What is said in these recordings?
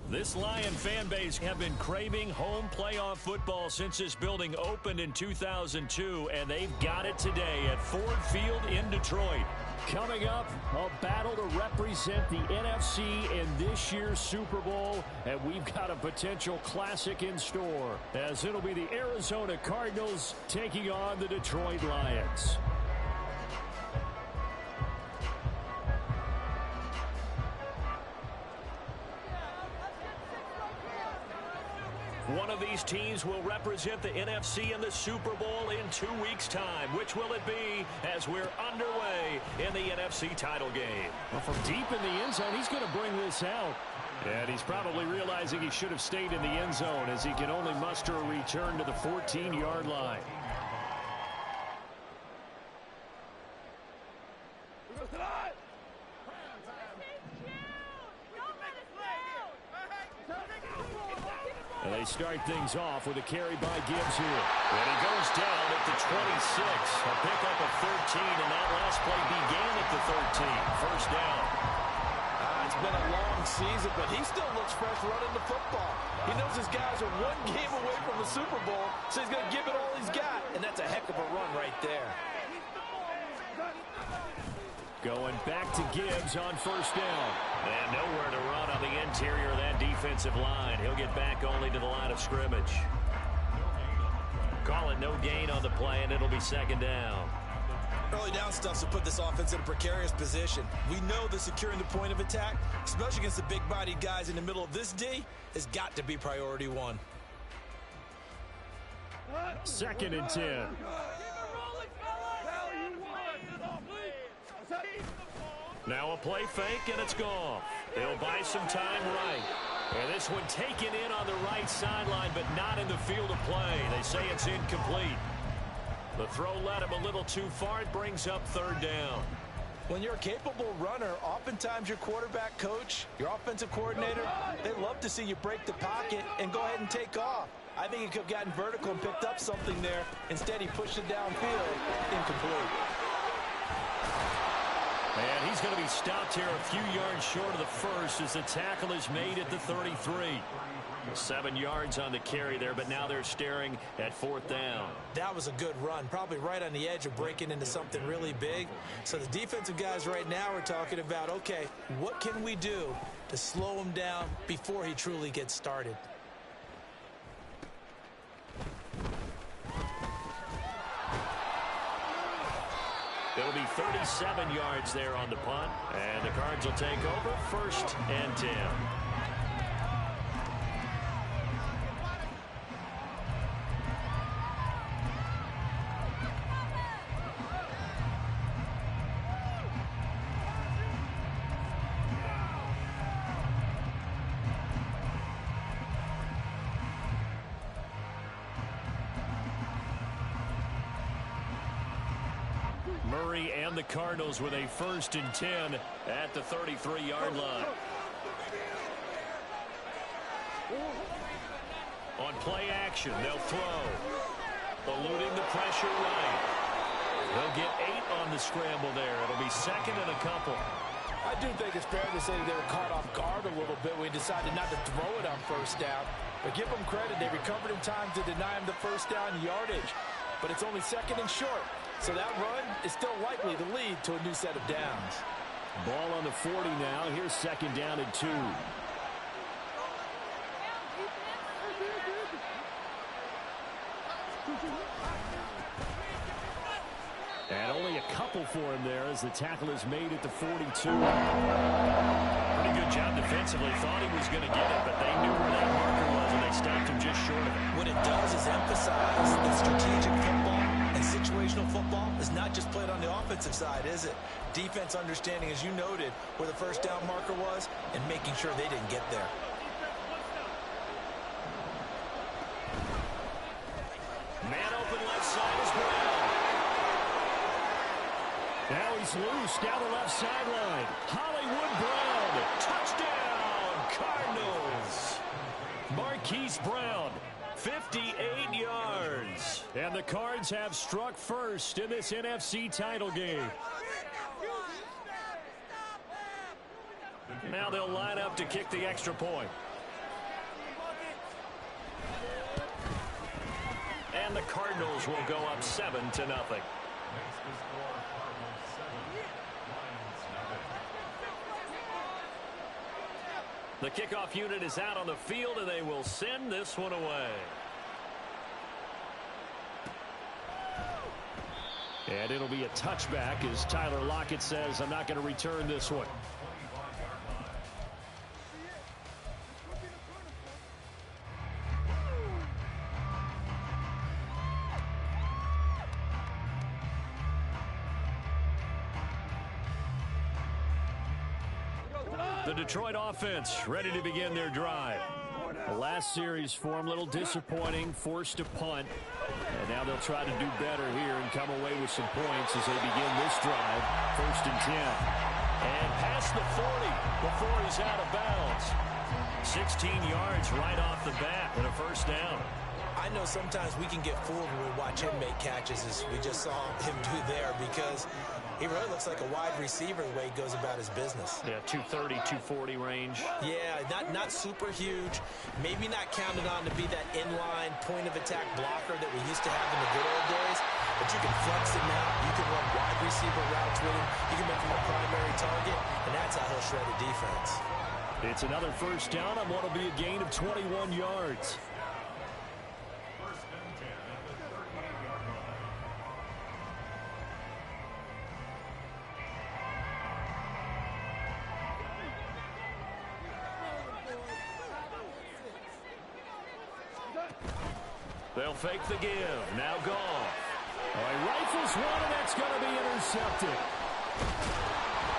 This Lion fan base have been craving home playoff football since this building opened in 2002, and they've got it today at Ford Field in Detroit. Coming up, a battle to represent the NFC in this year's Super Bowl, and we've got a potential classic in store, as it'll be the Arizona Cardinals taking on the Detroit Lions. One of these teams will represent the NFC in the Super Bowl in 2 weeks' time. Which will it be as we're underway in the NFC title game? Well, from deep in the end zone, he's going to bring this out. And he's probably realizing he should have stayed in the end zone as he can only muster a return to the 14-yard line. And they start things off with a carry by Gibbs here. And he goes down at the 26. A pickup of 13, and that last play began at the 13. First down. It's been a long season, but he still looks fresh running the football. He knows his guys are one game away from the Super Bowl, so he's going to give it all he's got, and that's a heck of a run right there. Going back to Gibbs on first down. And nowhere to run on the interior of that defensive line. He'll get back only to the line of scrimmage. Call it no gain on the play, and it'll be second down. Early down stuff to put this offense in a precarious position. We know that securing the point of attack, especially against the big-bodied guys in the middle of this D, has got to be priority one. Second and 10. Now a play fake, and it's gone. They'll buy some time right. And this one taken in on the right sideline, but not in the field of play. They say it's incomplete. The throw led him a little too far. It brings up third down. When you're a capable runner, oftentimes your quarterback coach, your offensive coordinator, they love to see you break the pocket and go ahead and take off. I think he could have gotten vertical and picked up something there. Instead, he pushed it downfield. Incomplete. And he's going to be stopped here a few yards short of the first as the tackle is made at the 33. 7 yards on the carry there, but now they're staring at fourth down. That was a good run, probably right on the edge of breaking into something really big. So the defensive guys right now are talking about, okay, what can we do to slow him down before he truly gets started? It'll be 37 yards there on the punt, and the Cards will take over first and 10. Murray and the Cardinals with a first and 10 at the 33-yard line. On play action, they'll throw. Eluding the pressure right. They'll get 8 on the scramble there. It'll be second and a couple. I do think it's fair to say that they were caught off guard a little bit when we decided not to throw it on first down. But give them credit. They recovered in time to deny him the first down yardage. But it's only second and short. So that run is still likely to lead to a new set of downs. Ball on the 40 now. Here's second down and 2. And only a couple for him there as the tackle is made at the 42. Pretty good job defensively. Thought he was going to get it, but they knew where that marker was, and they stopped him just short of it. What it does is emphasize that strategic football and situational football is not just played on the offensive side, is it? Defense understanding, as you noted, where the first down marker was and making sure they didn't get there. Man open left side is Brown. Now he's loose down the left sideline. Hollywood Brown. Touchdown, Cardinals. Marquise Brown. 58 yards. And the Cards have struck first in this NFC title game. Now they'll line up to kick the extra point. Eagles will go up 7-0. The kickoff unit is out on the field, and they will send this one away. And it'll be a touchback as Tyler Lockett says, I'm not going to return this one. The Detroit offense ready to begin their drive. The last series for them, a little disappointing, forced to punt. And now they'll try to do better here and come away with some points as they begin this drive. 1st and 10. And past the 40 before he's out of bounds. 16 yards right off the bat and a first down. I know sometimes we can get fooled when we watch him make catches, as we just saw him do there, because he really looks like a wide receiver the way he goes about his business. Yeah, 230, 240 range. Yeah, not super huge. Maybe not counted on to be that inline point-of-attack blocker that we used to have in the good old days, but you can flex him out. You can run wide receiver routes with him. You can make him a primary target, and that's how he'll shred a defense. It's another first down on what will be a gain of 21 yards. They'll fake the give. Now Goff. Oh, he rifles one, and that's going to be intercepted.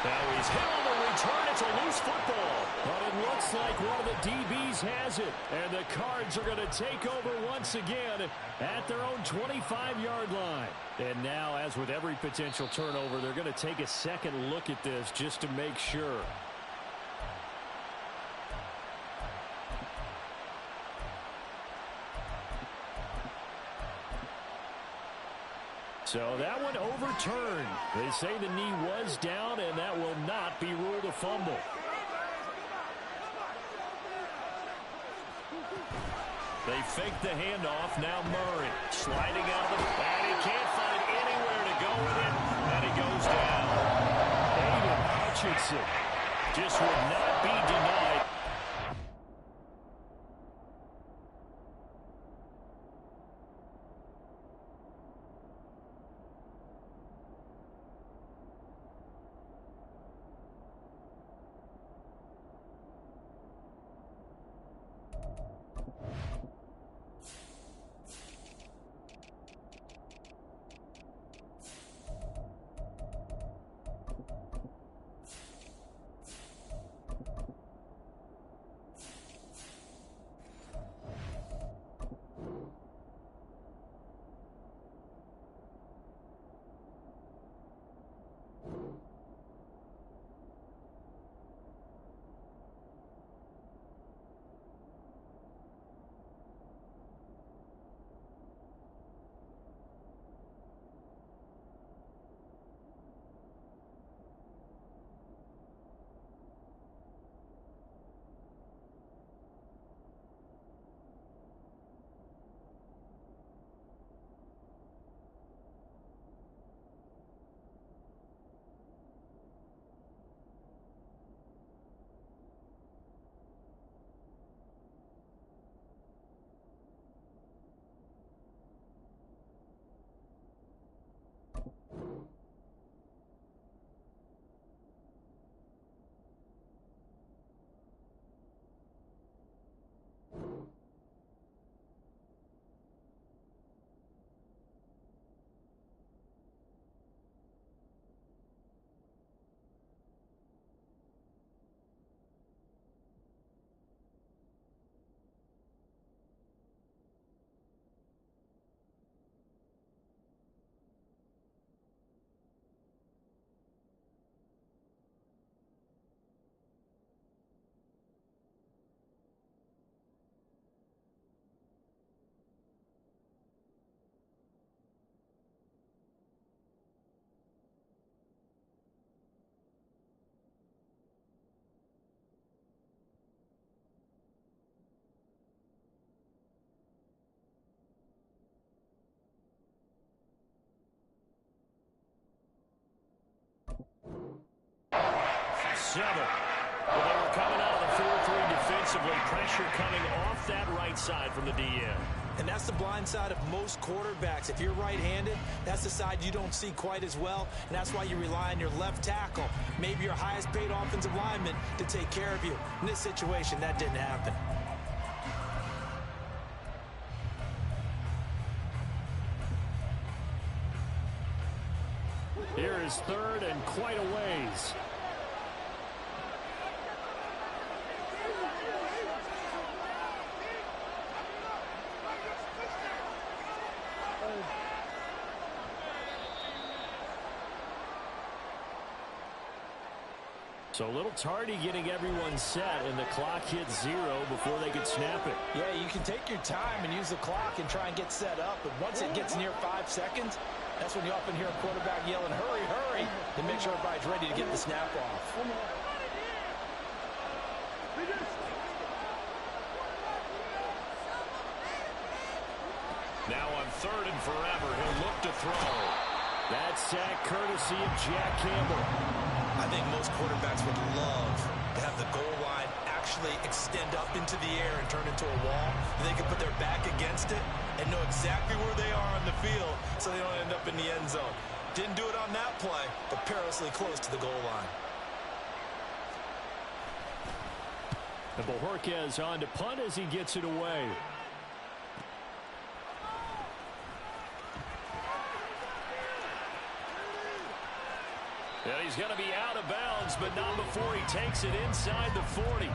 Now he's hit on the return. It's a loose football. But it looks like one of the DBs has it. And the Cards are going to take over once again at their own 25-yard line. And now, as with every potential turnover, they're going to take a second look at this just to make sure. So that one overturned. They say the knee was down, and that will not be ruled a fumble. They fake the handoff. Now Murray sliding out of the bat. He can't find anywhere to go with it, and he goes down. Aiden Hutchinson just would not be denied. 7. Well, they were coming out of the 4-3 defensively. Pressure coming off that right side from the DN. And that's the blind side of most quarterbacks. If you're right-handed, that's the side you don't see quite as well, and that's why you rely on your left tackle, maybe your highest-paid offensive lineman, to take care of you. In this situation, that didn't happen. Here is 3rd and quite a ways. So a little tardy getting everyone set, and the clock hits 0 before they could snap it. Yeah, you can take your time and use the clock and try and get set up, but once it gets near 5 seconds, that's when you often hear a quarterback yelling, hurry, hurry, to make sure everybody's ready to get the snap off. Now on 3rd and forever, he'll look to throw. That sack courtesy of Jack Campbell. I think most quarterbacks would love to have the goal line actually extend up into the air and turn into a wall. They can put their back against it and know exactly where they are on the field so they don't end up in the end zone. Didn't do it on that play, but perilously close to the goal line. And Bojorquez on to punt as he gets it away. And he's going to be out of bounds, but not before he takes it inside the 40.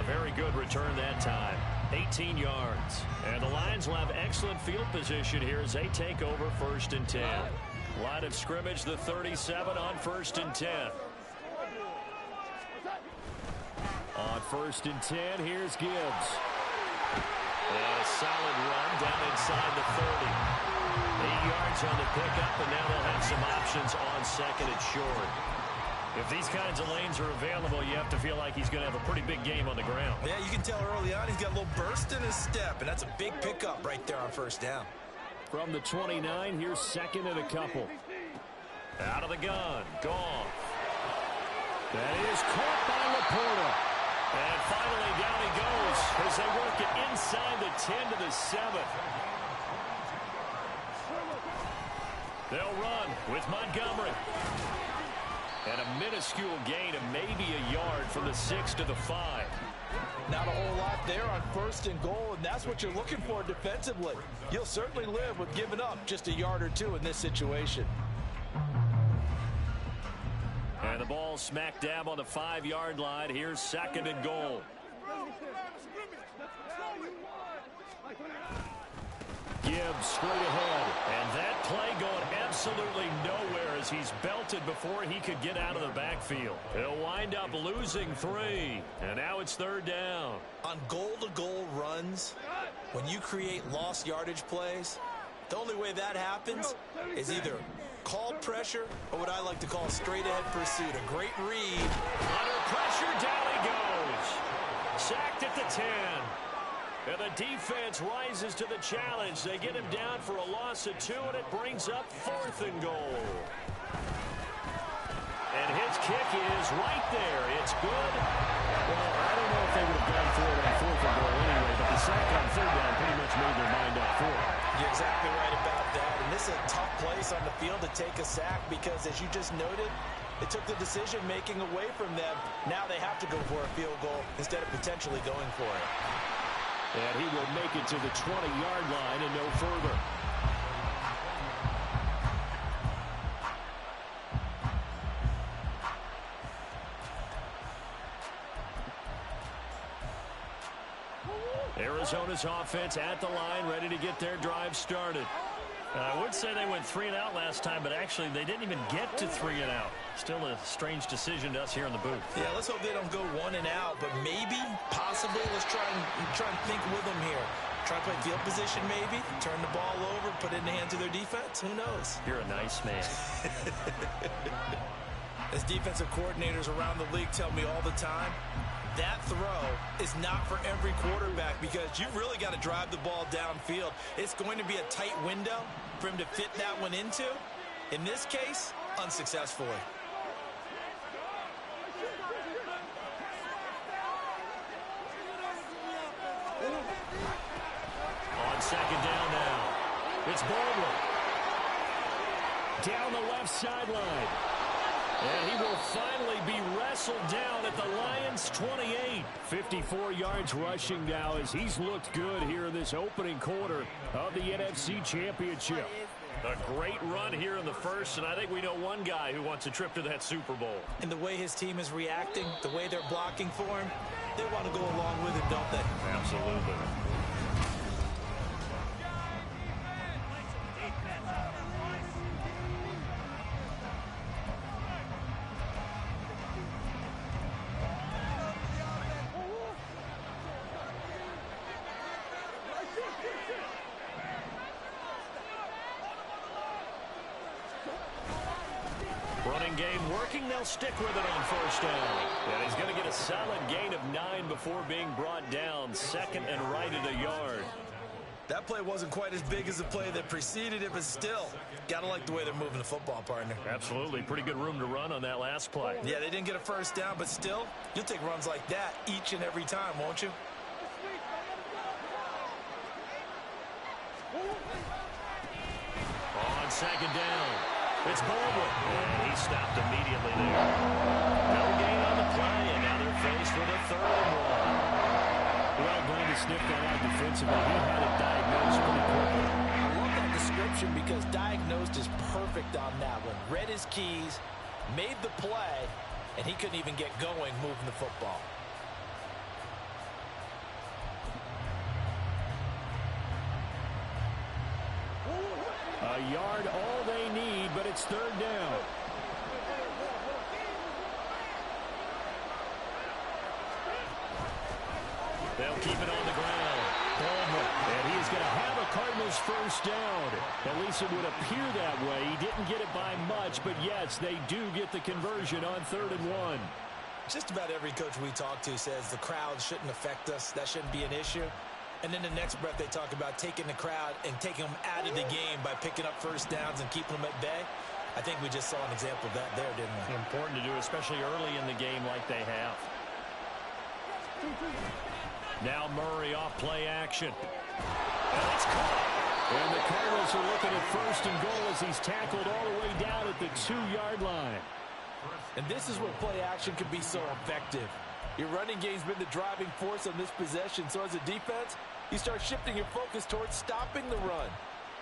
Very good return that time. 18 yards. And the Lions will have excellent field position here as they take over 1st and 10. Line of scrimmage, the 37 on 1st and 10. On 1st and 10, here's Gibbs. And a solid run down inside the 30. 8 yards on the pickup, and now they'll have some options on 2nd and short. If these kinds of lanes are available, you have to feel like he's going to have a pretty big game on the ground. Yeah, you can tell early on he's got a little burst in his step, and that's a big pickup right there on 1st down. From the 29, here's 2nd and a couple. Out of the gun, Goff. That is caught by Laporta. And finally down he goes as they work it inside the 10 to the 7. They'll run with Montgomery. And a minuscule gain of maybe a yard from the 6 to the 5. Not a whole lot there on 1st and goal, and that's what you're looking for defensively. You'll certainly live with giving up just a yard or 2 in this situation. And the ball smack dab on the 5-yard line. Here's 2nd and goal. Gibbs straight ahead. And that play going absolutely nowhere as he's belted before he could get out of the backfield. He'll wind up losing 3. And now it's 3rd down. On goal-to-goal runs, when you create lost yardage plays, the only way that happens is either call pressure or what I like to call straight-ahead pursuit. A great read. Under pressure, down he goes. Sacked at the 10. And the defense rises to the challenge. They get him down for a loss of 2, and it brings up 4th and goal. And his kick is right there. It's good. Well, I don't know if they would have gone for it on 4th and goal anyway, but the sack on 3rd down pretty much made their mind up for it. You're exactly right about that. And this is a tough place on the field to take a sack because, as you just noted, it took the decision-making away from them. Now they have to go for a field goal instead of potentially going for it. And he will make it to the 20-yard line and no further. Arizona's offense at the line, ready to get their drive started. I would say they went 3 and out last time, but actually they didn't even get to 3 and out. Still a strange decision to us here in the booth. Yeah, let's hope they don't go 1 and out, but maybe, possibly, let's try and think with them here. Try to play field position maybe, turn the ball over, put it in the hands of their defense. Who knows? You're a nice man. As defensive coordinators around the league tell me all the time, that throw is not for every quarterback because you've really got to drive the ball downfield. It's going to be a tight window for him to fit that one into. In this case, unsuccessfully. second down now. It's Baldwin. Down the left sideline. And he will finally be wrestled down at the Lions' 28. 54 yards rushing now as he's looked good here in this opening quarter of the NFC Championship. A great run here in the first, and I think we know one guy who wants a trip to that Super Bowl. And the way his team is reacting, the way they're blocking for him, they want to go along with him, don't they? Absolutely. Running game working. They'll stick with it on first down. And he's going to get a solid gain of 9 before being brought down. Second and right at a yard. That play wasn't quite as big as the play that preceded it, but still, got to like the way they're moving the football, partner. Absolutely. Pretty good room to run on that last play. Yeah, they didn't get a first down, but still, you'll take runs like that each and every time, won't you? On second down, it's Baldwin. And he stopped immediately there. No gain on the play, and now they're faced with a 3rd and 1. Well, going to sniff that out defensively. He had it diagnosed pretty quickly. I love that description because diagnosed is perfect on that one. Read his keys, made the play, and he couldn't even get going moving the football. A yard, all they need, but it's 3rd down. They'll keep it on the ground. Baldwin, and he's going to have a Cardinals first down. At least it would appear that way. He didn't get it by much, but yes, they do get the conversion on 3rd and 1. Just about every coach we talk to says the crowd shouldn't affect us. That shouldn't be an issue. And then the next breath they talk about taking the crowd and taking them out of the game by picking up first downs and keeping them at bay. I think we just saw an example of that there, didn't we? Important to do, especially early in the game like they have. Now Murray off play action. And it's caught. And the Cardinals are looking at 1st and goal as he's tackled all the way down at the 2-yard line. And this is where play action can be so effective. Your running game's been the driving force on this possession, so as a defense, you start shifting your focus towards stopping the run.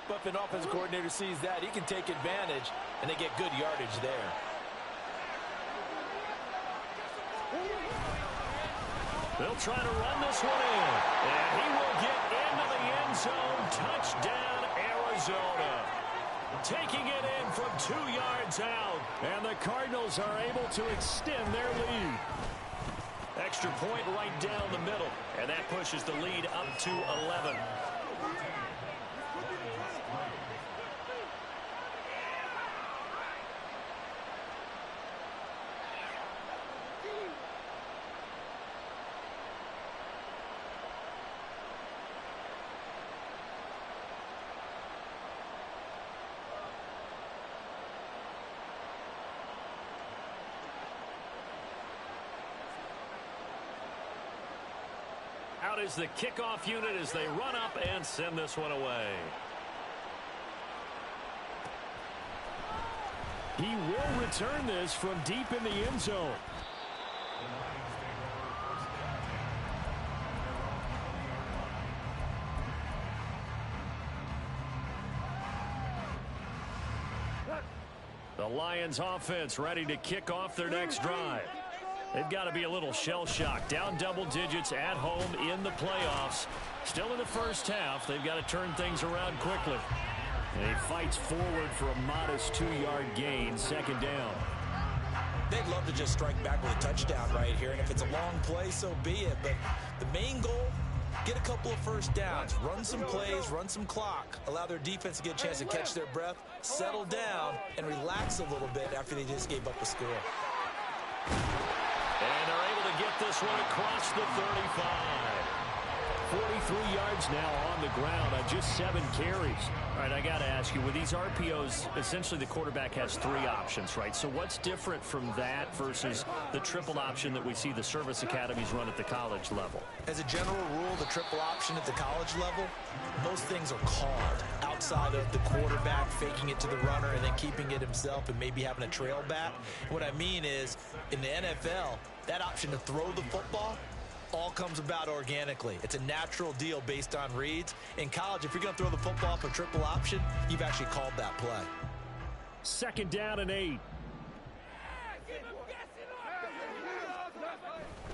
But if an offensive coordinator sees that, he can take advantage, and they get good yardage there. They'll try to run this one in. And he will get into the end zone. Touchdown, Arizona. Taking it in from 2 yards out. And the Cardinals are able to extend their lead. Extra point right down the middle. And that pushes the lead up to 11. Out is the kickoff unit as they run up and send this one away. He will return this from deep in the end zone. The Lions offense ready to kick off their next drive. They've got to be a little shell-shocked. Down double digits at home in the playoffs. Still in the first half. They've got to turn things around quickly. And he fights forward for a modest 2-yard gain. 2nd down. They'd love to just strike back with a touchdown right here. And if it's a long play, so be it. But the main goal, get a couple of first downs. Run some plays, run some clock. Allow their defense to get a chance to catch their breath, settle down, and relax a little bit after they just gave up a score. And they're able to get this one across the 35. 43 yards now on the ground on just 7 carries. All right, I got to ask you, with these RPOs, essentially the quarterback has 3 options, right? So what's different from that versus the triple option that we see the service academies run at the college level? As a general rule, the triple option at the college level, most things are called outside of the quarterback faking it to the runner and then keeping it himself and maybe having a trail back. What I mean is, in the NFL, that option to throw the football all comes about organically. It's a natural deal based on reads. In college, if you're going to throw the football up a triple option, you've actually called that play. 2nd down and 8.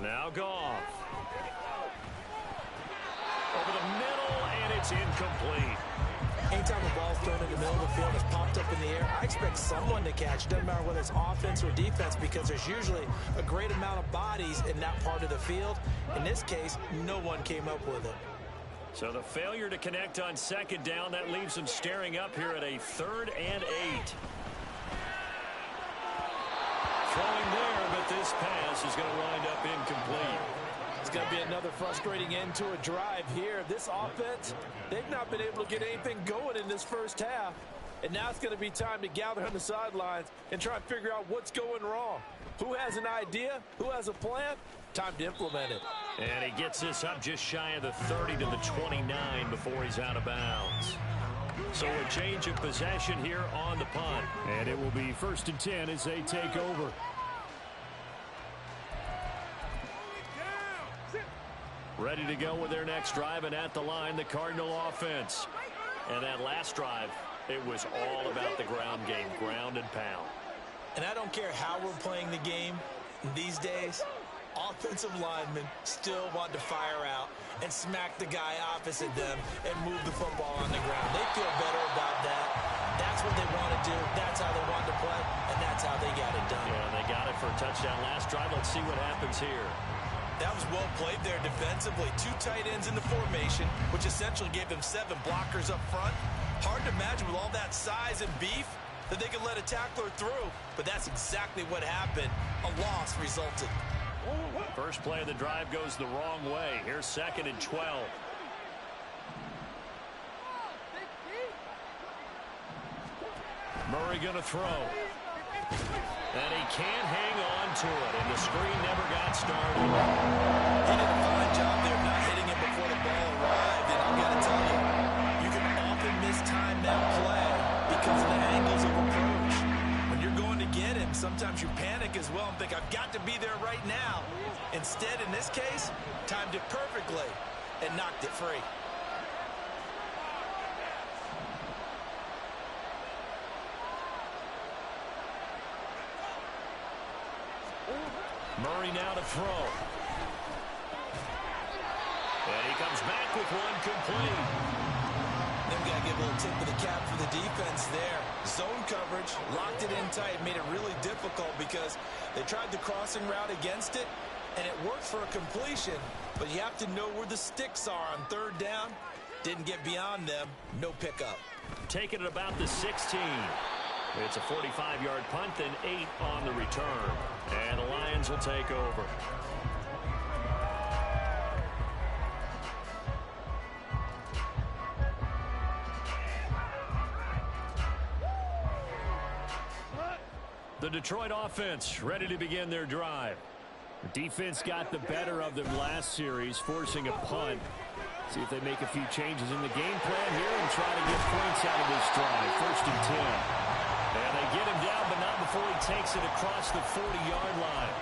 Now Goff. Over the middle, and it's incomplete. Anytime the ball's thrown in the middle of the field, it's popped up in the air, I expect someone to catch. Doesn't matter whether it's offense or defense, because there's usually a great amount of bodies in that part of the field. In this case, no one came up with it. So the failure to connect on 2nd down, that leaves them staring up here at a 3rd and 8. Throwing there, but this pass is going to wind up incomplete. It's going to be another frustrating end to a drive here. This offense, they've not been able to get anything going in this first half. And now it's going to be time to gather on the sidelines and try and figure out what's going wrong. Who has an idea? Who has a plan? Time to implement it. And he gets this up just shy of the 30 to the 29 before he's out of bounds. So a change of possession here on the punt. And it will be 1st and 10 as they take over. Ready to go with their next drive, and at the line, the Cardinal offense. And that last drive, it was all about the ground game, ground and pound. And I don't care how we're playing the game these days, offensive linemen still want to fire out and smack the guy opposite them and move the football on the ground. They feel better about that. That's what they want to do. That's how they want to play, and that's how they got it done. Yeah, they got it for a touchdown last drive. Let's see what happens here. That was well played there defensively. 2 tight ends in the formation, which essentially gave them 7 blockers up front. Hard to imagine with all that size and beef that they could let a tackler through, but that's exactly what happened. A loss resulted. First play of the drive goes the wrong way. Here's 2nd and 12. Murray going to throw. And he can't hang on to it, and the screen never got started. He did a fine job there not hitting him before the ball arrived, and I've got to tell you, you can often mistime that play because of the angles of approach. When you're going to get him, sometimes you panic as well and think, I've got to be there right now. Instead, in this case, timed it perfectly and knocked it free. Murray now to throw. And he comes back with one complete. Then we got to give a little tip of the cap for the defense there. Zone coverage, locked it in tight, made it really difficult because they tried the crossing route against it, and it worked for a completion, but you have to know where the sticks are on 3rd down. Didn't get beyond them, no pickup. Taking it about the 16. It's a 45-yard punt, then 8 on the return. And the Lions will take over. The Detroit offense ready to begin their drive. The defense got the better of them last series, forcing a punt. See if they make a few changes in the game plan here and try to get points out of this drive. 1st and 10. And they get him down, but not before he takes it across the 40-yard line.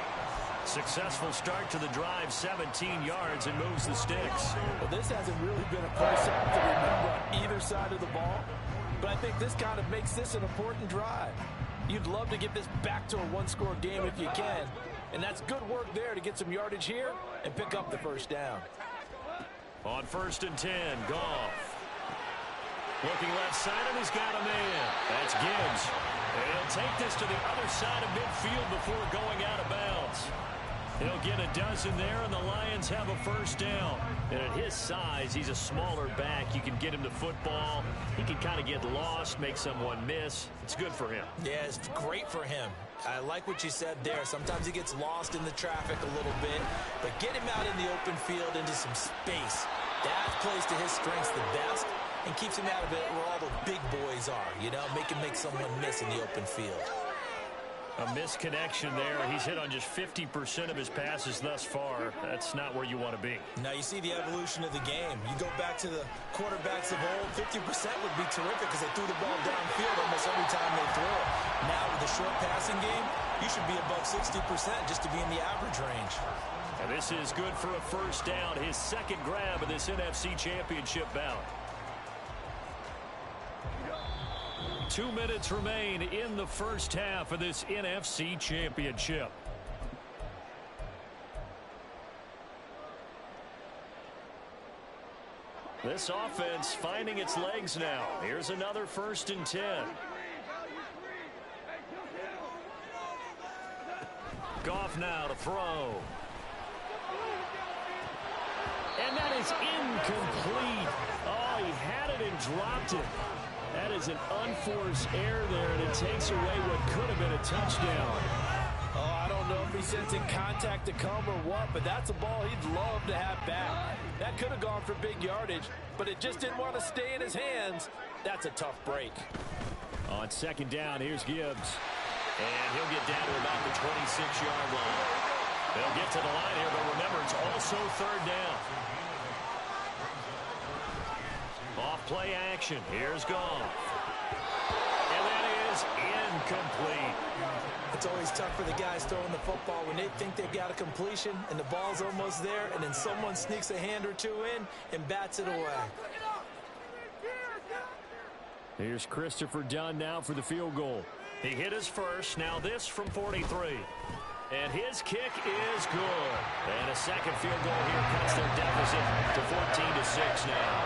Successful start to the drive, 17 yards, and moves the sticks. Well, this hasn't really been a first half to remember on either side of the ball, but I think this kind of makes this an important drive. You'd love to get this back to a 1-score game if you can, and that's good work there to get some yardage here and pick up the 1st down. On 1st and 10, Goff. Looking left side, and he's got a man. That's Gibbs. And he'll take this to the other side of midfield before going out of bounds. He'll get a dozen there, and the Lions have a 1st down. And at his size, he's a smaller back. You can get him to football. He can kind of get lost, make someone miss. It's good for him. Yeah, it's great for him. I like what you said there. Sometimes he gets lost in the traffic a little bit, but get him out in the open field into some space. plays to his strengths the best and keeps him out of it where all the big boys are, you know, make someone miss in the open field. A misconnection there. He's hit on just 50% of his passes thus far. That's not where you want to be. Now you see the evolution of the game. You go back to the quarterbacks of old, 50% would be terrific because they threw the ball downfield almost every time they threw it. Now with the short passing game, you should be above 60% just to be in the average range. And this is good for a first down. His second grab of this NFC Championship bout. 2 minutes remain in the first half of this NFC Championship. This offense finding its legs now. Here's another 1st and 10. Goff now to throw. And that is incomplete. Oh, he had it and dropped it. That is an unforced error there, and it takes away what could have been a touchdown. Oh, I don't know if he's sensing contact to come or what, but that's a ball he'd love to have back. That could have gone for big yardage, but it just didn't want to stay in his hands. That's a tough break. On 2nd down, here's Gibbs. And he'll get down to about the 26-yard line. They'll get to the line here, but remember, it's also 3rd down. Off play action. Here's Goff. And that is incomplete. It's always tough for the guys throwing the football when they think they've got a completion and the ball's almost there, and then someone sneaks a hand or two in and bats it away. Here's Christopher Dunn now for the field goal. He hit his first. Now this from 43. And his kick is good. And a second field goal here cuts their deficit to 14-6 now.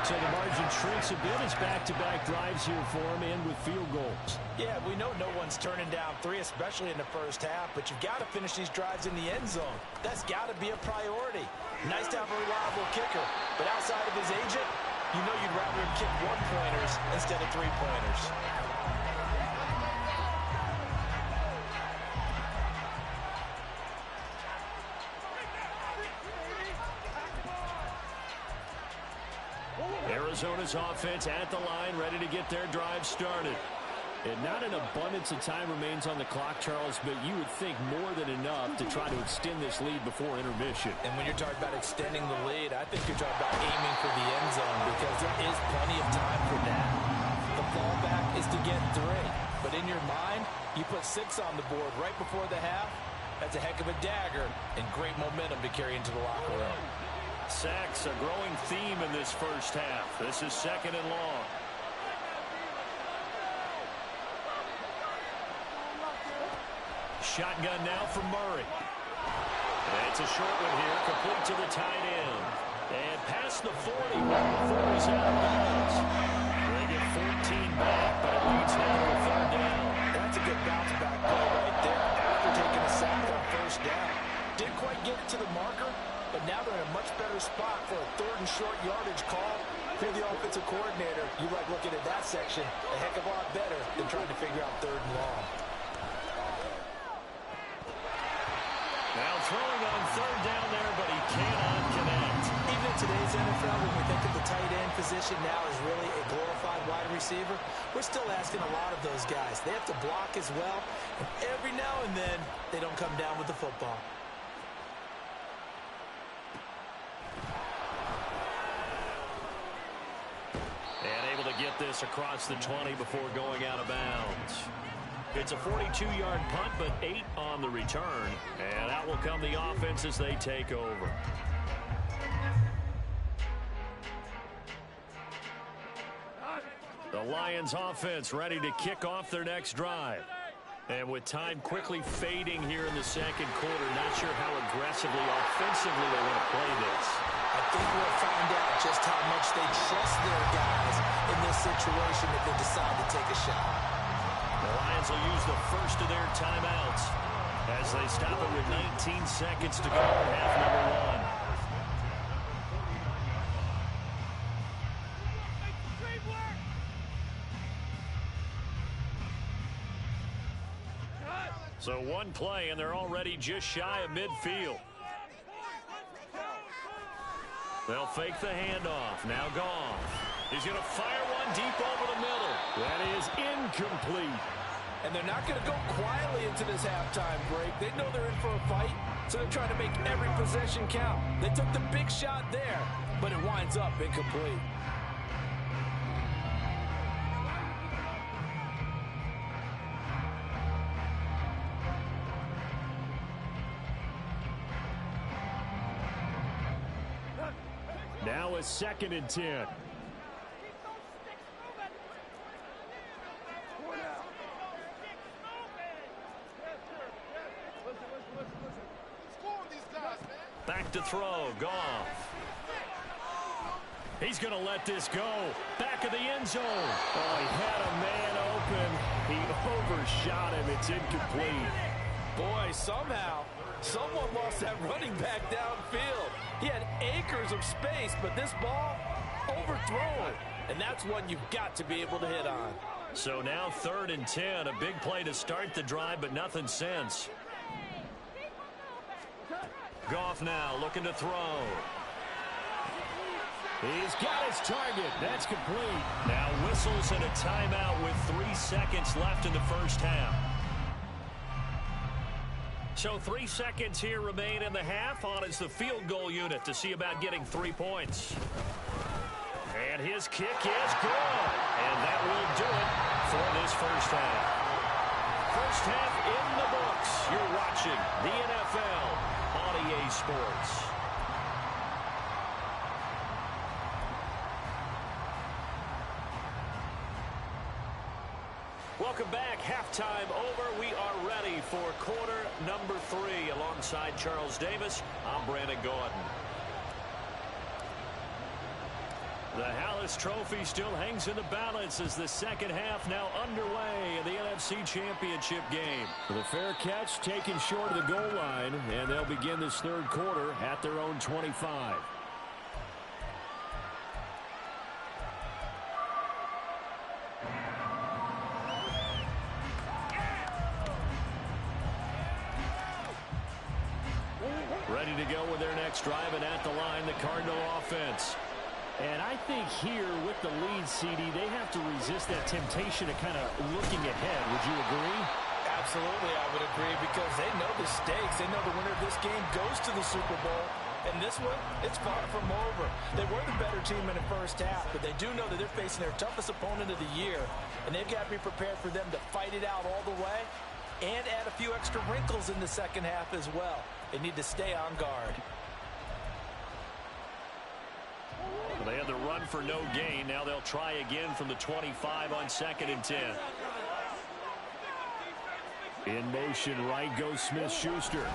So the margin shrinks a bit as back-to-back drives here for him, and with field goals. Yeah, we know no one's turning down 3, especially in the first half, but you've got to finish these drives in the end zone. That's got to be a priority. Nice to have a reliable kicker, but outside of his agent, you know you'd rather him kick 1-pointers instead of 3-pointers. Arizona's offense at the line, ready to get their drive started. And not an abundance of time remains on the clock, Charles, but you would think more than enough to try to extend this lead before intermission. And when you're talking about extending the lead, I think you're talking about aiming for the end zone because there is plenty of time for that. The fallback is to get 3. But in your mind, you put 6 on the board right before the half. That's a heck of a dagger and great momentum to carry into the locker room. Sacks, a growing theme in this first half. This is 2nd and long. Shotgun now from Murray. It's a short one here, complete to the tight end. And past the 40 before he's out of bounds. They get 14 back, but it leads now to a 3rd down. That's a good bounce back play right there after taking a sack on 1st down. Didn't quite get it to the marker, but now they're in a much better spot for a 3rd and short yardage call. If you're the offensive coordinator, you like looking at that section a heck of a lot better than trying to figure out 3rd and long. Now throwing on 3rd down there, but he cannot connect. Even in today's NFL, when we think of the tight end position now as really a glorified wide receiver, we're still asking a lot of those guys. They have to block as well, and every now and then, they don't come down with the football. And able to get this across the 20 before going out of bounds. It's a 42-yard punt, but 8 on the return. And out will come the offense as they take over. The Lions offense ready to kick off their next drive. And with time quickly fading here in the 2nd quarter, not sure how aggressively, offensively they want to play this. I think we'll find out just how much they trust their guys in this situation if they decide to take a shot. The Lions will use the first of their timeouts as they stop it with 19 seconds to go in half number 1. So one play, and they're already just shy of midfield. They'll fake the handoff. Now Goff. He's going to fire one deep over the middle. That is incomplete. And they're not going to go quietly into this halftime break. They know they're in for a fight, so they're trying to make every possession count. They took the big shot there, but it winds up incomplete. Now a 2nd and 10. Back to throw. Goff. He's going to let this go. Back of the end zone. Oh, he had a man open. He overshot him. It's incomplete. Boy, somehow, someone lost that running back downfield. He had acres of space, but this ball overthrown. And that's one you've got to be able to hit on. So now 3rd and 10. A big play to start the drive, but nothing since. Goff now looking to throw. He's got his target. That's complete. Now whistles and a timeout with 3 seconds left in the first half. So 3 seconds here remain in the half. On is the field goal unit to see about getting 3 points. And his kick is good. And that will do it for this first half. First half in the books. You're watching the NFL on EA Sports. Welcome back. Halftime over. We are ready for quarter number 3. Alongside Charles Davis, I'm Brandon Gordon. The Hallis Trophy still hangs in the balance as the second half now underway in the NFC Championship game. The fair catch taken short of the goal line, and they'll begin this 3rd quarter at their own 25. Ready to go with their next drive, and at the line, the Cardinal offense. And I think here with the lead, CD, they have to resist that temptation of kind of looking ahead. Would you agree? Absolutely, I would agree, because they know the stakes. They know the winner of this game goes to the Super Bowl. And this one, it's far from over. They were the better team in the first half, but they do know that they're facing their toughest opponent of the year. And they've got to be prepared for them to fight it out all the way and add a few extra wrinkles in the second half as well. They need to stay on guard. They had the run for no gain. Now they'll try again from the 25 on 2nd and 10. In motion, right goes Smith-Schuster.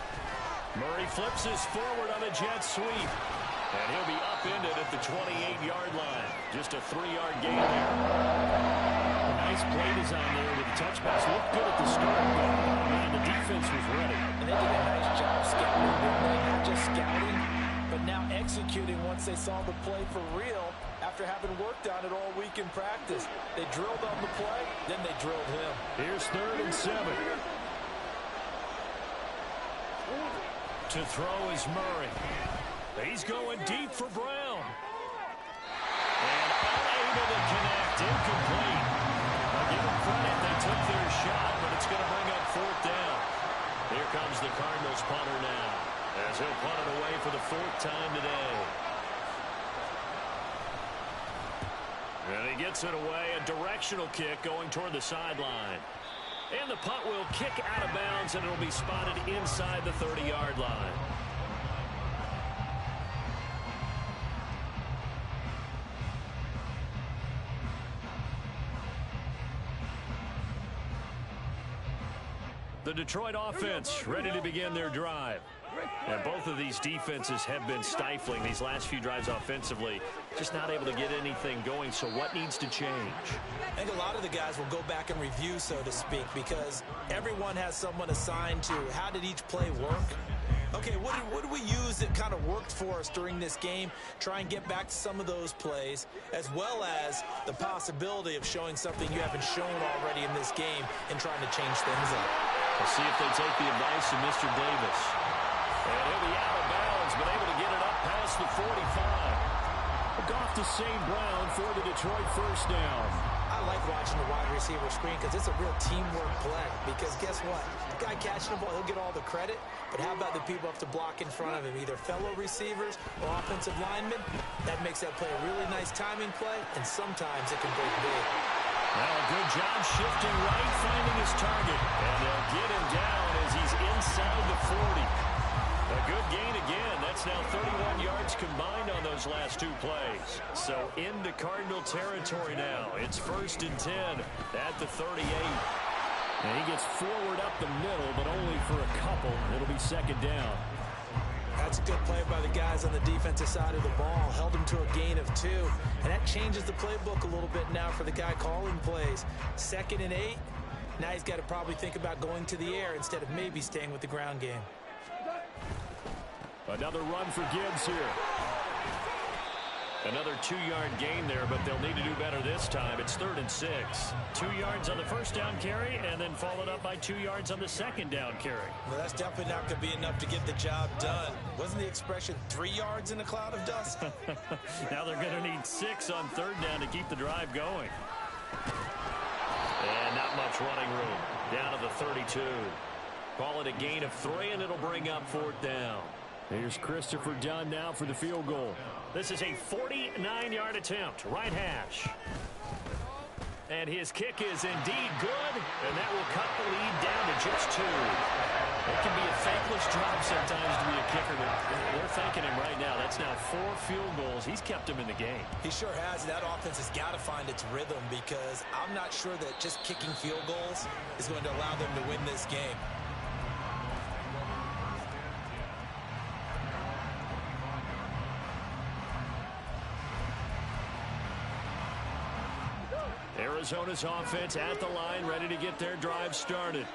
Murray flips his forward on a jet sweep. And he'll be upended at the 28-yard line. Just a 3-yard gain there. Nice play design there with the touch pass. Looked good at the start, but the defense was ready. And they did a nice job scouting, didn't they? Not just scouting, but now executing once they saw the play for real after having worked on it all week in practice. They drilled on the play, then they drilled him. Here's 3rd and 7. To throw is Murray. He's going deep for Brown. And unable to connect. Incomplete. I'll give them credit. They took their shot, but it's going to bring up 4th down. Here comes the Cardinals punter now, as he'll punt it away for the 4th time today. And he gets it away. A directional kick going toward the sideline. And the punt will kick out of bounds, and it'll be spotted inside the 30-yard line. The Detroit offense ready to begin their drive. And both of these defenses have been stifling these last few drives offensively. Just not able to get anything going, so what needs to change? I think a lot of the guys will go back and review, so to speak, because everyone has someone assigned to how did each play work. Okay, what did we use that kind of worked for us during this game? Try and get back to some of those plays, as well as the possibility of showing something you haven't shown already in this game and trying to change things up. We'll see if they take the advice of Mr. Davis. And he'll be out of bounds, but able to get it up past the 45. off to St. Brown for the Detroit first down. I like watching the wide receiver screen because it's a real teamwork play. Because guess what? The guy catching the ball, he'll get all the credit. But how about the people up to block in front of him, either fellow receivers or offensive linemen? That makes that play a really nice timing play, and sometimes it can break big. Well, a good job shifting right, finding his target. And they'll get him down as he's inside the 40. A good gain again. That's now 31 yards combined on those last two plays. So into Cardinal territory now. It's 1st and 10 at the 38. And he gets forward up the middle, but only for a couple. It'll be 2nd down. That's a good play by the guys on the defensive side of the ball. Held him to a gain of 2. And that changes the playbook a little bit now for the guy calling plays. 2nd and 8. Now he's got to probably think about going to the air instead of maybe staying with the ground game. Another run for Gibbs here. Another 2-yard gain there, but they'll need to do better this time. It's 3rd and 6. 2 yards on the first down carry, and then followed up by 2 yards on the second down carry. Well, that's definitely not going to be enough to get the job done. Wasn't the expression 3 yards in a cloud of dust? Now they're going to need 6 on 3rd down to keep the drive going. And not much running room. Down to the 32. Call it a gain of 3, and it'll bring up 4th down. Here's Christopher Dunn now for the field goal. This is a 49-yard attempt, right hash. And his kick is indeed good, and that will cut the lead down to just 2. It can be a thankless job sometimes to be a kicker, but they're thanking him right now. That's now 4 field goals. He's kept him in the game. He sure has. That offense has got to find its rhythm because I'm not sure that just kicking field goals is going to allow them to win this game. Arizona's offense at the line, ready to get their drive started.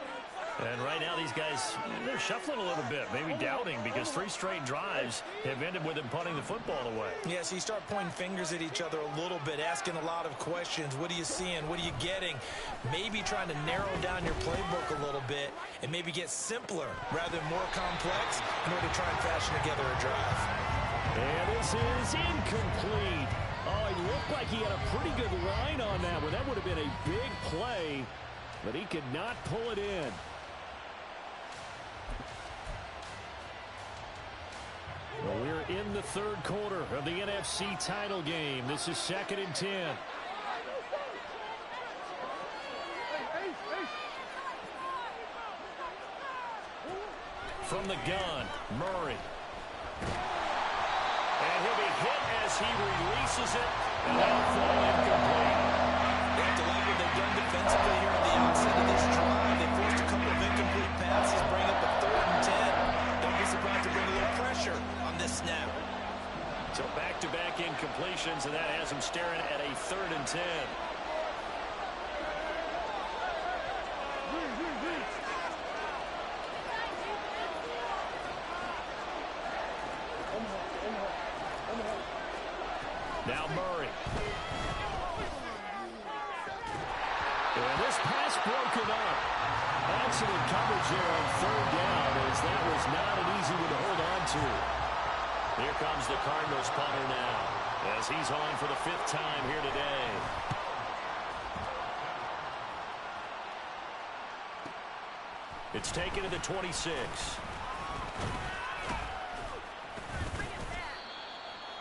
And right now these guys, they're shuffling a little bit, maybe doubting, because 3 straight drives have ended with them punting the football away. Yeah, so you start pointing fingers at each other a little bit, asking a lot of questions. What are you seeing? What are you getting? Maybe trying to narrow down your playbook a little bit and maybe get simpler rather than more complex in order to try and fashion together a drive. And this is incomplete. Oh, it looked like he had a pretty good line on that one. That would have been a big play, but he could not pull it in. Well, we're in the 3rd quarter of the NFC title game. This is 2nd and 10. From the gun, Murray. And he'll be hit as he releases it, and that'll fall incomplete. They have to like what they've done defensively here at the outset of this drive. They forced a couple of incomplete passes, bring up a 3rd and 10. Don't be surprised to bring a little pressure on this snap. So back-to-back incompletions, and that has him staring at a 3rd and 10. Now Murray. And this pass broken up. Excellent coverage there on 3rd down, as that was not an easy one to hold on to. Here comes the Cardinals punter now, as he's on for the 5th time here today. It's taken to the 26.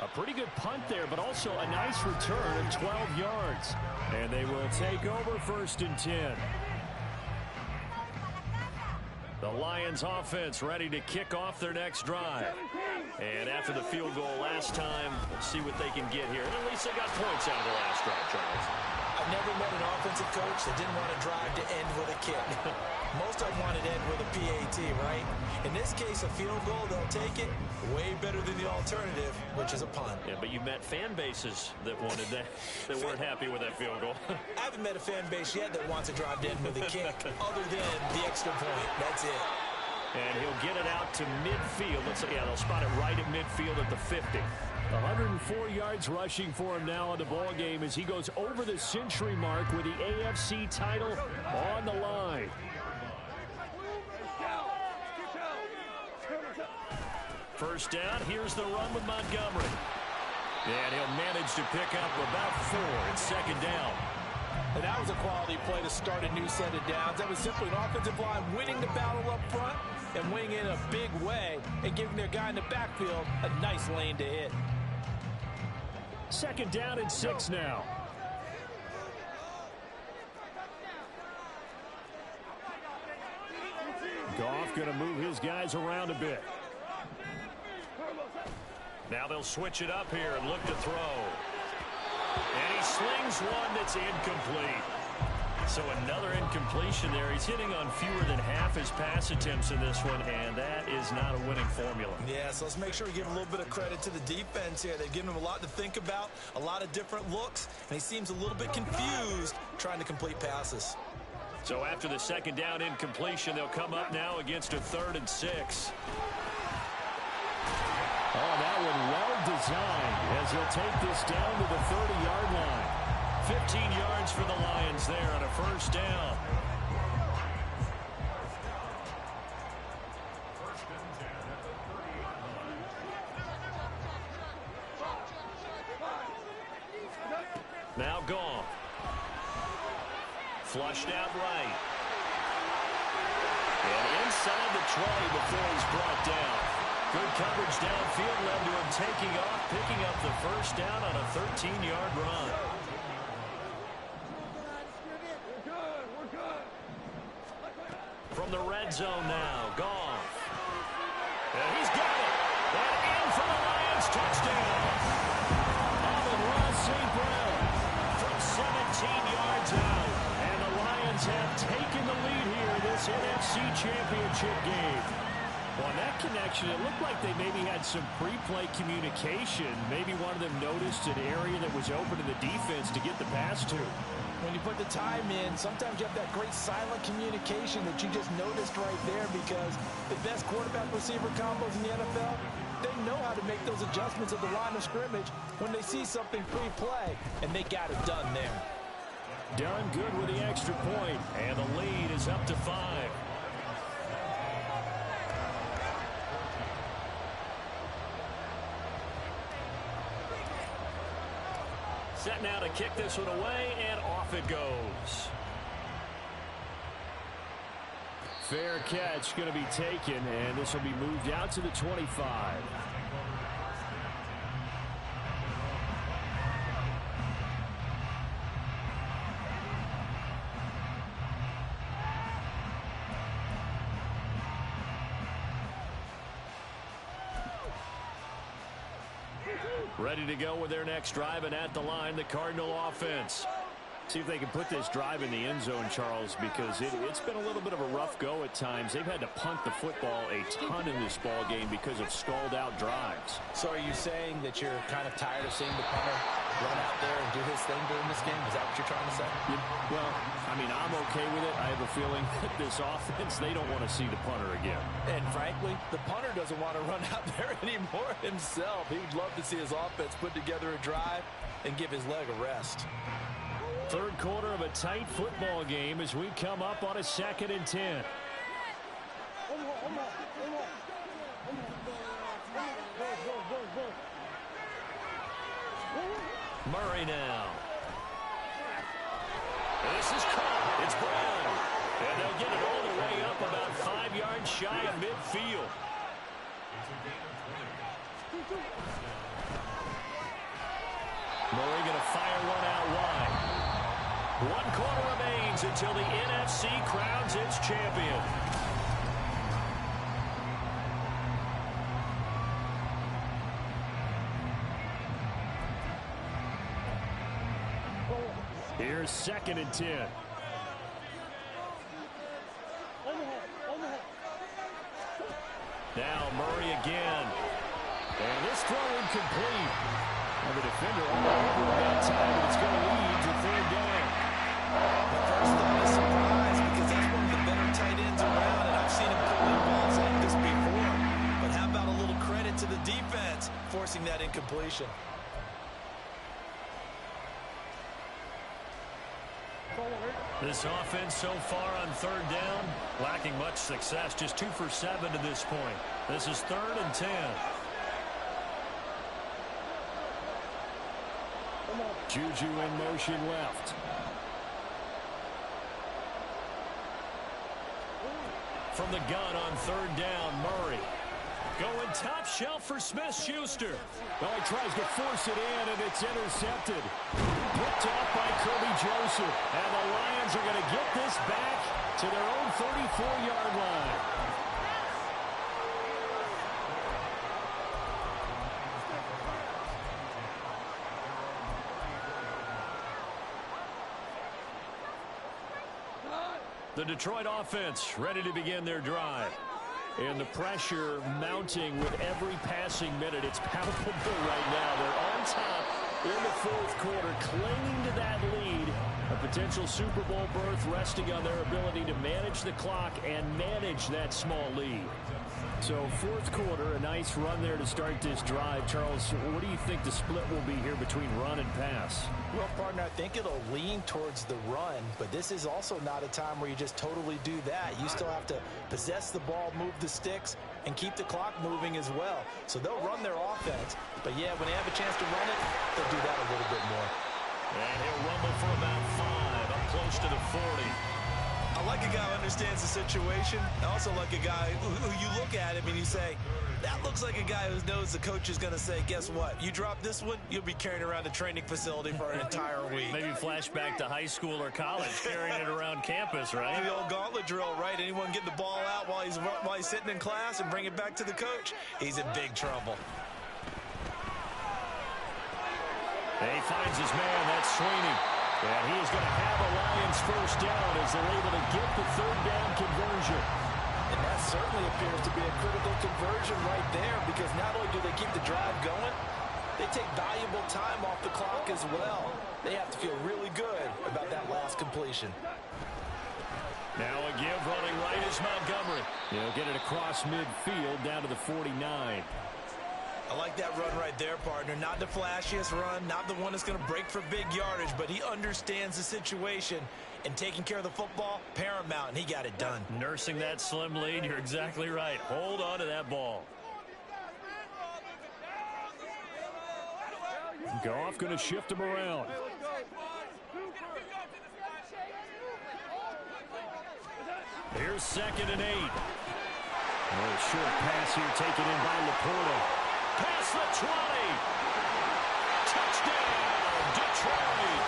A pretty good punt there, but also a nice return of 12 yards. And they will take over 1st and 10. The Lions offense ready to kick off their next drive. And after the field goal last time, let's see what they can get here. And at least they got points out of the last drive, Charles. I've never met an offensive coach that didn't want to drive to end with a kick. Most of them wanted to end with a PAT, right? In this case, a field goal, they'll take it. Way better than the alternative, which is a punt. Yeah, but you met fan bases that wanted that, that weren't happy with that field goal. I haven't met a fan base yet that wants to drive to end with a kick, other than the extra point. That's it. And he'll get it out to midfield. Yeah, they'll spot it right at midfield at the 50. 104 yards rushing for him now in the ball game as he goes over the century mark with the AFC title on the line. First down, here's the run with Montgomery. And he'll manage to pick up about 4 at second down. And that was a quality play to start a new set of downs. That was simply an offensive line winning the battle up front and winning in a big way and giving their guy in the backfield a nice lane to hit. Second down and 6 now. Goff going to move his guys around a bit. Now they'll switch it up here and look to throw. And he slings one that's incomplete. So another incompletion there. He's hitting on fewer than half his pass attempts in this one, and that is not a winning formula. Yeah, so let's make sure we give a little bit of credit to the defense here. They've given him a lot to think about, a lot of different looks, and he seems a little bit confused trying to complete passes. So after the second down incompletion, they'll come up now against a 3rd and 6. Oh, that one well designed as he'll take this down to the 30-yard line. 15 yards for the Lions there on a first down. Now gone. Flushed out right. And inside the 20 before he's brought down. Good coverage downfield led to him taking off, picking up the first down on a 13-yard run. From the red zone now, Goff. And he's got it. And in for the Lions, touchdown. Amon-Ra St. Brown from 17 yards out. And the Lions have taken the lead here in this NFC Championship game. Well, on that connection, it looked like they maybe had some pre-play communication. Maybe one of them noticed an area that was open to the defense to get the pass to. When you put the time in, sometimes you have that great silent communication that you just noticed right there, because the best quarterback-receiver combos in the NFL, they know how to make those adjustments at the line of scrimmage when they see something pre-play, and they got it done there. Done good with the extra point, and the lead is up to 5. Set now to kick this one away, and off it goes. Fair catch going to be taken, and this will be moved out to the 25. Ready to go with their next drive, and at the line, the Cardinal offense. See if they can put this drive in the end zone, Charles, because it's been a little bit of a rough go at times. They've had to punt the football a ton in this ball game because of stalled-out drives. So are you saying that you're kind of tired of seeing the punter run out there and do his thing during this game? Is that what you're trying to say? Well, I mean, I'm okay with it. I have a feeling that this offense, they don't want to see the punter again. And frankly, the punter doesn't want to run out there anymore himself. He'd love to see his offense put together a drive and give his leg a rest. Third quarter of a tight football game as we come up on a 2nd and 10. Murray now. This is caught. It's Brown. And they'll get it all the way up about 5 yards shy of midfield. Murray going to fire one out wide. 1 quarter remains until the NFC crowns its champion. Here's 2nd and 10. Now Murray again. And this throw incomplete. And the defender all over that time, but it's going to lead to 3rd down. The first thought is surprise, because that's one of the better tight ends around, and I've seen him pull in balls like this before. But how about a little credit to the defense forcing that incompletion? This offense so far on 3rd down, lacking much success, just 2 for 7 to this point. This is 3rd and 10. Juju in motion left. From the gun on third down, Murray. Going top shelf for Smith-Schuster. Well, he tries to force it in, and it's intercepted. Picked off by Kirby Joseph. And the Lions are going to get this back to their own 34-yard line. The Detroit offense ready to begin their drive. And the pressure mounting with every passing minute. It's palpable right now. They're on top in the fourth quarter, clinging to that lead. A potential Super Bowl berth resting on their ability to manage the clock and manage that small lead. So fourth quarter, a nice run there to start this drive. Charles, what do you think the split will be here between run and pass? Well, partner, I think it'll lean towards the run, but this is also not a time where you just totally do that. You still have to possess the ball, move the sticks, and keep the clock moving as well. So they'll run their offense, but yeah, when they have a chance to run it, they'll do that a little bit more. And he'll rumble for about 5, up close to the 40. I like a guy who understands the situation. I also like a guy who you look at him and you say, that looks like a guy who knows the coach is going to say, guess what? You drop this one, you'll be carrying around the training facility for an entire week. Maybe flashback to high school or college, carrying it around campus, right? The old gauntlet drill, right? Anyone getting the ball out while he's sitting in class and bring it back to the coach? He's in big trouble. And he finds his man, that's Sweeney. And he is going to have a Lions first down as they're able to get the third down conversion. And that certainly appears to be a critical conversion right there, because not only do they keep the drive going, they take valuable time off the clock as well. They have to feel really good about that last completion. Now a give running right is Montgomery. He'll get it across midfield down to the 49. I like that run right there, partner. Not the flashiest run, not the one that's going to break for big yardage, but he understands the situation, and taking care of the football, paramount, and he got it done. Nursing that slim lead, you're exactly right. Hold on to that ball. Goff going to shift him around. Here's 2nd and 8. A short pass here taken in by Laporta. Past the 20. Touchdown, Detroit.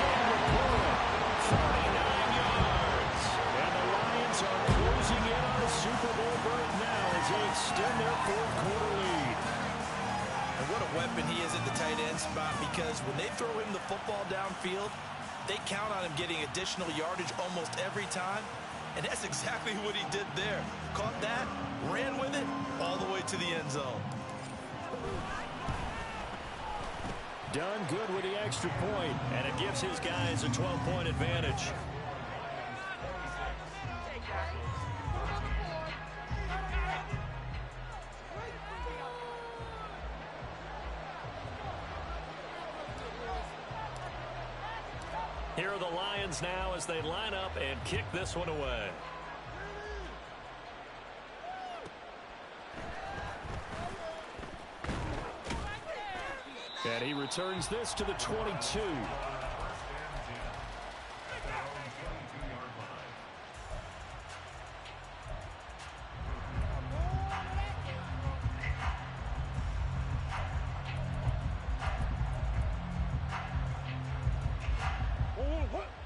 Sam Laporta, 49 yards. And the Lions are closing in on a Super Bowl berth now as they extend their fourth quarter lead. And what a weapon he is at the tight end spot, because when they throw him the football downfield, they count on him getting additional yardage almost every time. And that's exactly what he did there. Caught that, ran with it, all the way to the end zone. Done good with the extra point, and it gives his guys a 12-point advantage. Here are the Lions now as they line up and kick this one away. And he returns this to the 22.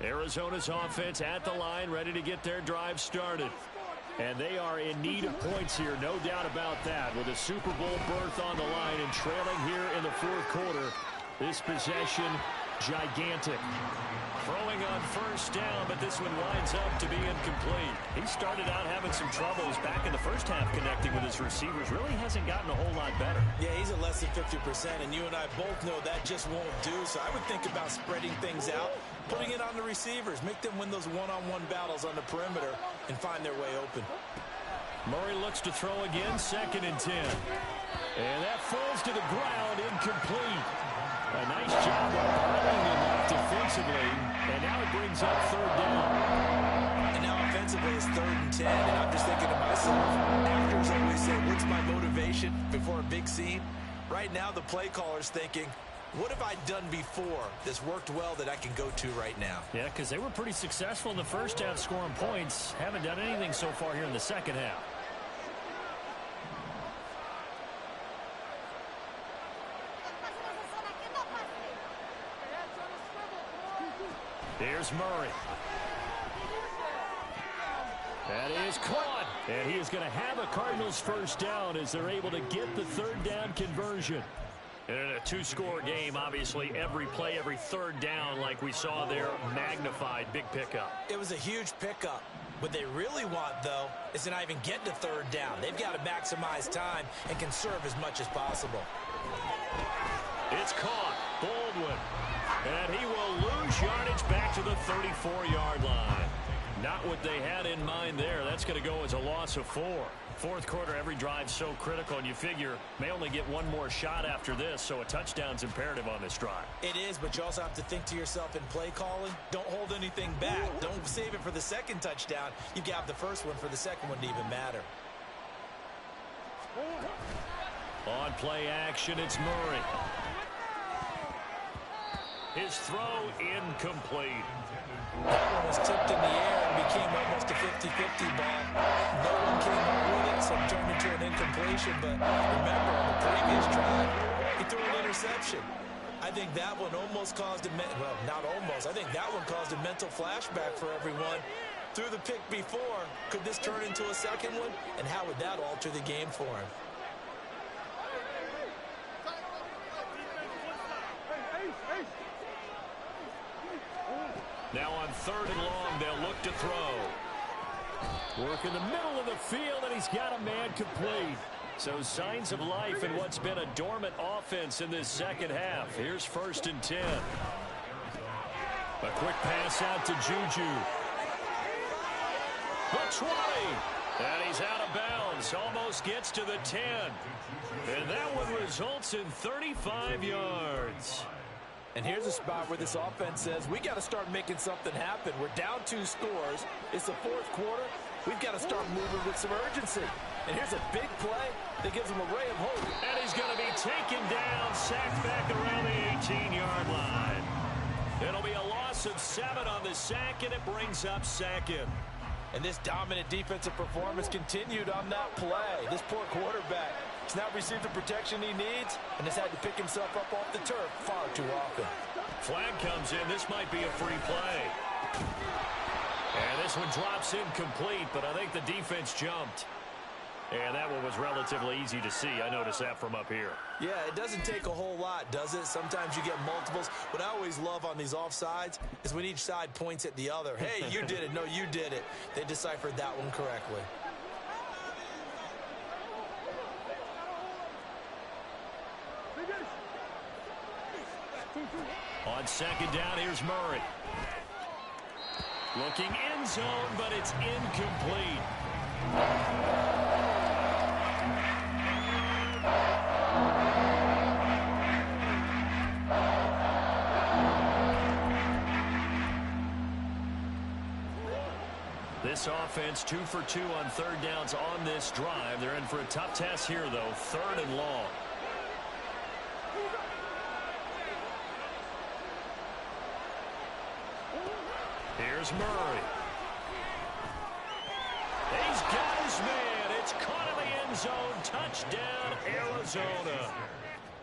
Arizona's offense at the line, ready to get their drive started. And they are in need of points here, no doubt about that. With a Super Bowl berth on the line and trailing here in the fourth quarter, this possession, gigantic. Throwing on first down, but this one winds up to be incomplete. He started out having some troubles back in the first half connecting with his receivers. Really hasn't gotten a whole lot better. Yeah, he's at less than 50%, and you and I both know that just won't do. So I would think about spreading things out, putting it on the receivers, make them win those one-on-one battles on the perimeter and find their way open. Murray looks to throw again, 2nd and 10. And that falls to the ground, incomplete. A nice job of piling him up defensively, and now it brings up third down. And now offensively it's 3rd and 10, and I'm just thinking to myself, actors always say, what's my motivation before a big scene? Right now the play caller's thinking, What have I done before that's worked well that I can go to right now? Yeah, because they were pretty successful in the first half scoring points. Haven't done anything so far here in the second half. Here's Murray. That is caught. And he is going to have a Cardinals first down as they're able to get the third down conversion. And in a two-score game, obviously, every play, every third down, like we saw there, magnified. Big pickup. It was a huge pickup. What they really want, though, is to not even get to third down. They've got to maximize time and conserve as much as possible. It's caught. Baldwin. And he will lose yardage back to the 34-yard line. Not what they had in mind there. That's going to go as a loss of 4. Fourth quarter, every drive so critical, and you figure may only get one more shot after this, so a touchdown's imperative on this drive. It is, but you also have to think to yourself in play calling, don't hold anything back. Don't save it for the second touchdown. You've got the first one for the second one to even matter. On play action, it's Murray. His throw incomplete. That one was tipped in the air and became almost a 50-50 ball. No one came up with it, so it turned into an incompletion. But remember, on the previous drive, he threw an interception. I think that one almost caused a well, not almost. I think that one caused a mental flashback for everyone. Threw the pick before. Could this turn into a second one? And how would that alter the game for him? Now on third and long, they'll look to throw. Work in the middle of the field, and he's got a man complete. So signs of life in what's been a dormant offense in this second half. Here's 1st and 10. A quick pass out to Juju. The 20. And he's out of bounds. Almost gets to the 10. And that one results in 35 yards. And here's a spot where this offense says, we got to start making something happen. We're down 2 scores. It's the fourth quarter. We've got to start moving with some urgency. And here's a big play that gives them a ray of hope. And he's going to be taken down, sacked back around the 18-yard line. It'll be a loss of 7 on the sack, and it brings up second. And this dominant defensive performance continued on that play. This poor quarterback has not received the protection he needs and has had to pick himself up off the turf far too often. Flag comes in. This might be a free play. And this one drops incomplete, but I think the defense jumped. And that one was relatively easy to see. I noticed that from up here. Yeah, it doesn't take a whole lot, does it? Sometimes you get multiples. What I always love on these offsides is when each side points at the other. Hey, you did it. No, you did it. They deciphered that one correctly. On second down, here's Murray. Looking end zone, but it's incomplete. This offense 2 for 2 on third downs on this drive. They're in for a tough test here, though. 3rd and long. Here's Murray. He's got his man. It's caught in the end zone. Touchdown, Arizona.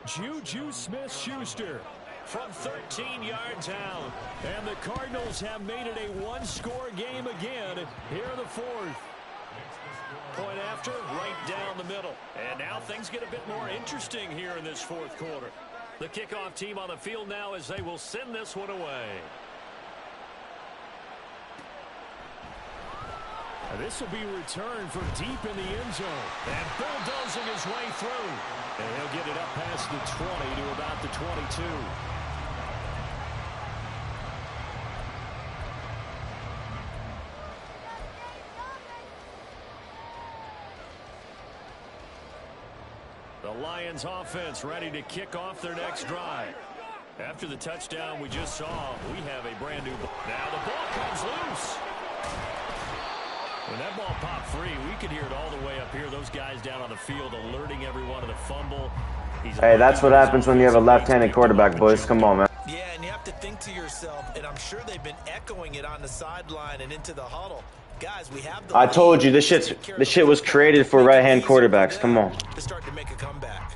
Juju Smith-Schuster from 13 yards out. And the Cardinals have made it a one-score game again here in the fourth. Point after, right down the middle. And now things get a bit more interesting here in this fourth quarter. The kickoff team on the field now as they will send this one away. This will be returned from deep in the end zone. And bulldozing his way through. And he'll get it up past the 20 to about the 22. The Lions offense ready to kick off their next drive. After the touchdown we just saw, we have a brand new ball. Now the ball comes loose. When that ball popped free, we could hear it all the way up here. Those guys down on the field alerting everyone of the fumble. Hey, that's what happens when you have a left-handed quarterback, boys. Come on, man. Yeah, and you have to think to yourself, and I'm sure they've been echoing it on the sideline and into the huddle. Guys, we have the I told you this shit was created for right-hand quarterbacks. Come on. To start to make a comeback.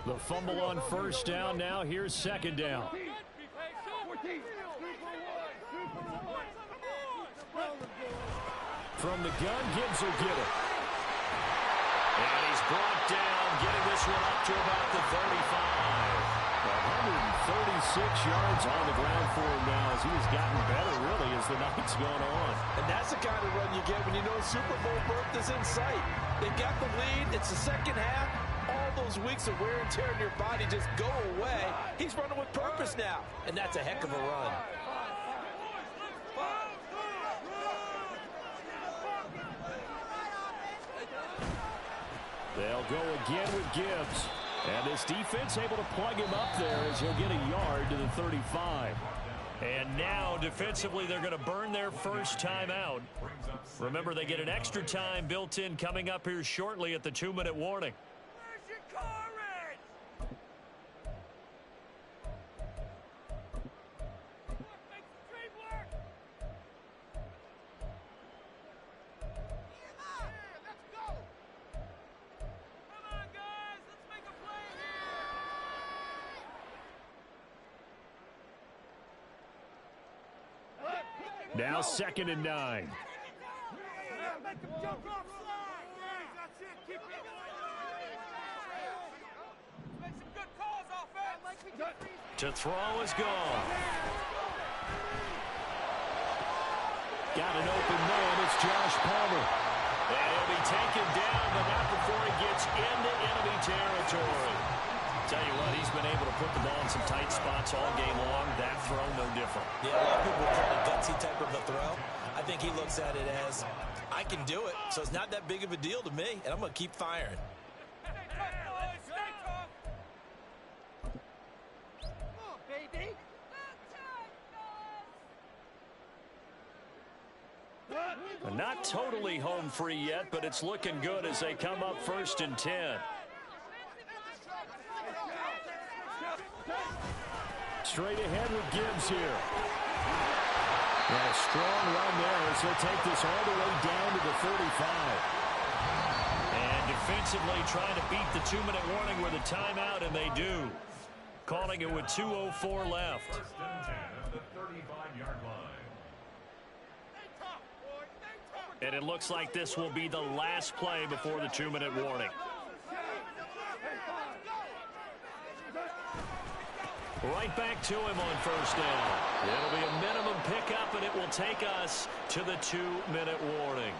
The fumble on first down. Now here's second down. From the gun, Gibbs will get it. And he's brought down, getting this one up to about the 35. 136 yards on the ground for him now as he's gotten better, really, as the night's gone on. And that's the kind of run you get when you know Super Bowl berth is in sight. They've got the lead. It's the second half. All those weeks of wear and tear in your body just go away. He's running with purpose now, and that's a heck of a run. They'll go again with Gibbs. And this defense able to plug him up there as he'll get a yard to the 35. And now, defensively, they're going to burn their first time out. Remember, they get an extra time built in coming up here shortly at the 2-minute warning. Now 2nd and 9. To throw is gone. Got an open man. It's Josh Palmer. And he'll be taken down, but not before he gets into enemy territory. Tell you what, he's been able to put the ball in some tight spots all game long. That throw, no different. Yeah, a lot of people would call it gutsy type of a throw. I think he looks at it as, I can do it, so it's not that big of a deal to me, and I'm going to keep firing. Not totally home free yet, but it's looking good as they come up 1st and 10. Straight ahead with Gibbs here. And a strong run there as he'll take this all the way down to the 35. And defensively trying to beat the 2-minute warning with a timeout, and they do. Calling it with 2:04 left. First and 10 at the 35-yard line. And it looks like this will be the last play before the 2-minute warning. Right back to him on first down. It'll be a minimum pickup, and it will take us to the 2-minute warning.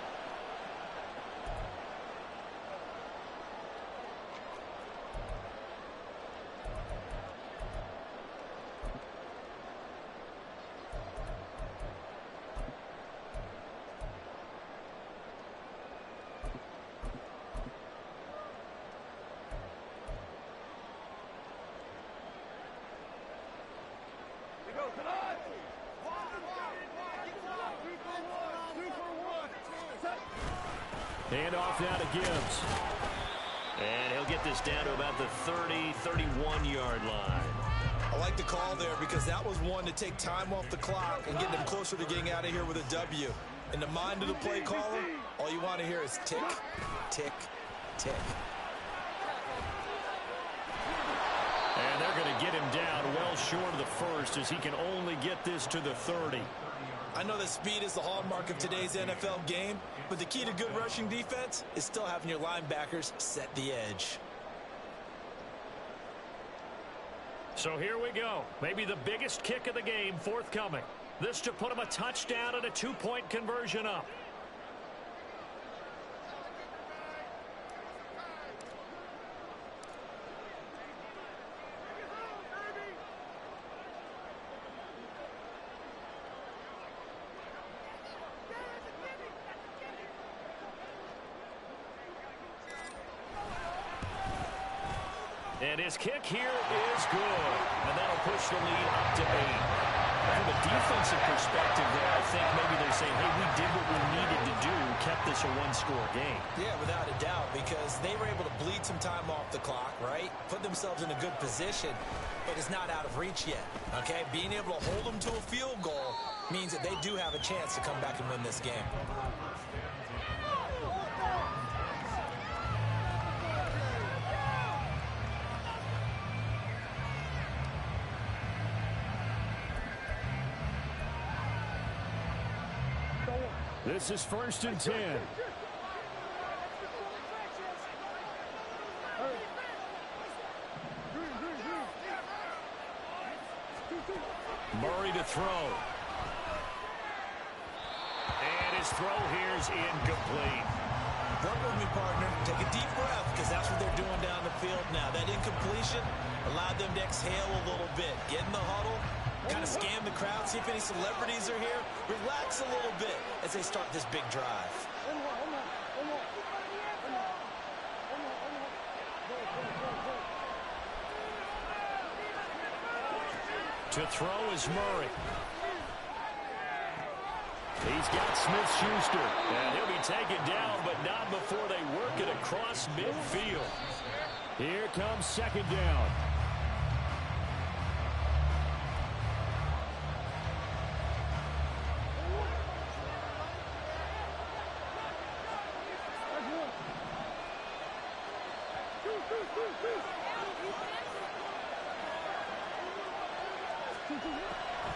Hand off now to Gibbs. And he'll get this down to about the 30, 31-yard line. I like the call there because that was one to take time off the clock and get them closer to getting out of here with a W. In the mind of the play caller, all you want to hear is tick, tick, tick. And they're going to get him down well short of the first as he can only get this to the 30. I know that speed is the hallmark of today's NFL game, but the key to good rushing defense is still having your linebackers set the edge. So here we go. Maybe the biggest kick of the game forthcoming. This to put him a touchdown and a 2-point conversion up. And his kick here is good. And that'll push the lead up to 8. From a defensive perspective there, I think maybe they're saying, hey, we did what we needed to do, kept this a one-score game. Yeah, without a doubt, because they were able to bleed some time off the clock, right? Put themselves in a good position, but it's not out of reach yet, okay? Being able to hold them to a field goal means that they do have a chance to come back and win this game. This is 1st and 10. Murray to throw. And his throw here is incomplete. Work with me, partner. Take a deep breath, because that's what they're doing down the field now. That incompletion allowed them to exhale a little bit. Get in the huddle. Kind of scan the crowd, see if any celebrities are here. Relax a little bit as they start this big drive. To throw is Murray. He's got Smith-Schuster. And he'll be taken down, but not before they work it across midfield. Here comes 2nd down.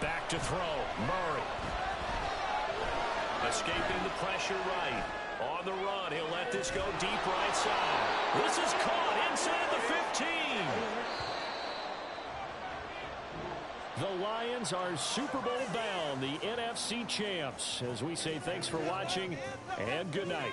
Back to throw, Murray. Escaping the pressure right. On the run, he'll let this go deep right side. This is caught inside the 15. The Lions are Super Bowl bound, the NFC champs. As we say thanks for watching and good night.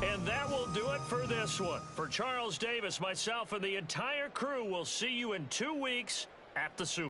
And that will do it for this one. For Charles Davis, myself, and the entire crew, we'll see you in 2 weeks at the Super Bowl.